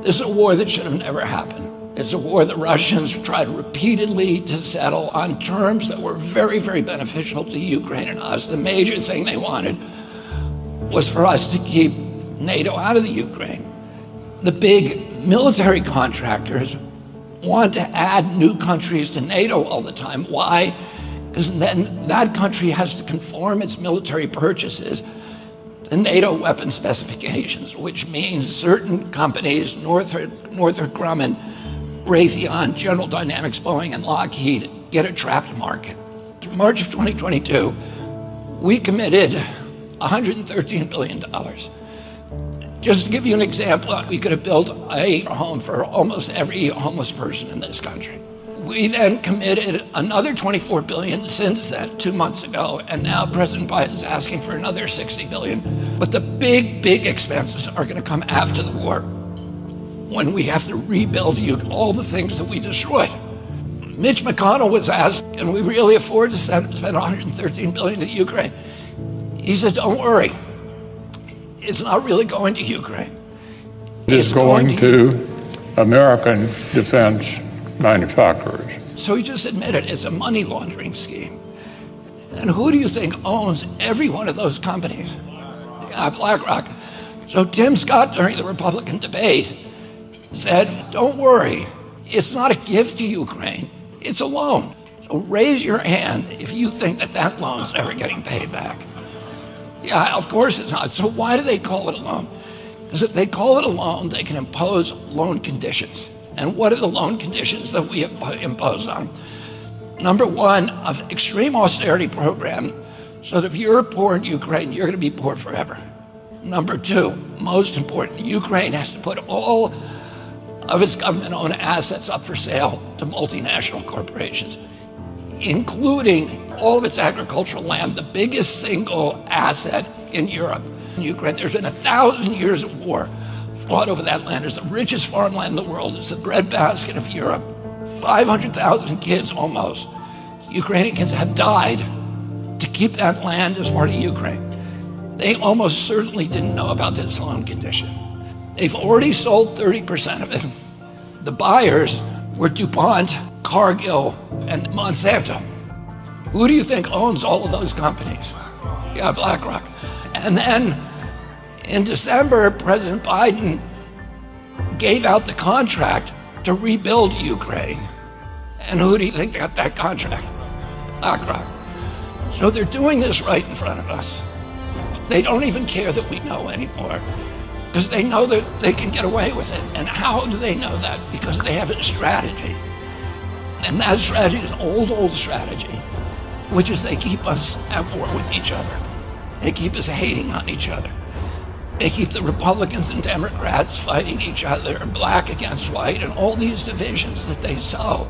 This is a war that should have never happened. It's a war the Russians tried repeatedly to settle on terms that were very, very beneficial to Ukraine and us. The major thing they wanted was for us to keep NATO out of the Ukraine. The big military contractors want to add new countries to NATO all the time. Why? Because then that country has to conform its military purchases to NATO weapon specifications, which means certain companies, Northrop Grumman, Raytheon, General Dynamics, Boeing, and Lockheed, get a trapped market. In March of 2022, we committed $113 billion. Just to give you an example, we could have built a home for almost every homeless person in this country. We then committed another $24 billion since then, 2 months ago, and now President Biden is asking for another $60 billion. But the big, big expenses are going to come after the war, when we have to rebuild all the things that we destroyed. Mitch McConnell was asked, can we really afford to spend $113 billion to Ukraine? He said, don't worry, it's not really going to Ukraine. It's going to American defense manufacturers. So he just admitted it's a money laundering scheme. And who do you think owns every one of those companies? BlackRock. So Tim Scott, during the Republican debate, said, don't worry, it's not a gift to Ukraine, it's a loan. So raise your hand if you think that that loan's ever getting paid back. Yeah, of course it's not. So why do they call it a loan? Because if they call it a loan, they can impose loan conditions. And what are the loan conditions that we impose on? Number one, an extreme austerity program, so that if you're poor in Ukraine, you're going to be poor forever. Number two, most important, Ukraine has to put all of its government-owned assets up for sale to multinational corporations, including all of its agricultural land, the biggest single asset in Europe. In Ukraine, there's been 1,000 years of war fought over that land. It's the richest farmland in the world. It's the breadbasket of Europe. 500,000 kids almost, Ukrainian kids, have died to keep that land as part of Ukraine. They almost certainly didn't know about this loan condition. They've already sold 30% of it. The buyers were DuPont, Cargill, and Monsanto. Who do you think owns all of those companies? Yeah, BlackRock. And then in December, President Biden gave out the contract to rebuild Ukraine. And who do you think got that contract? BlackRock. So they're doing this right in front of us. They don't even care that we know anymore, because they know that they can get away with it. And how do they know that? Because they have a strategy. And that strategy is an old strategy, which is they keep us at war with each other. They keep us hating on each other. They keep the Republicans and Democrats fighting each other, and black against white, and all these divisions that they sow.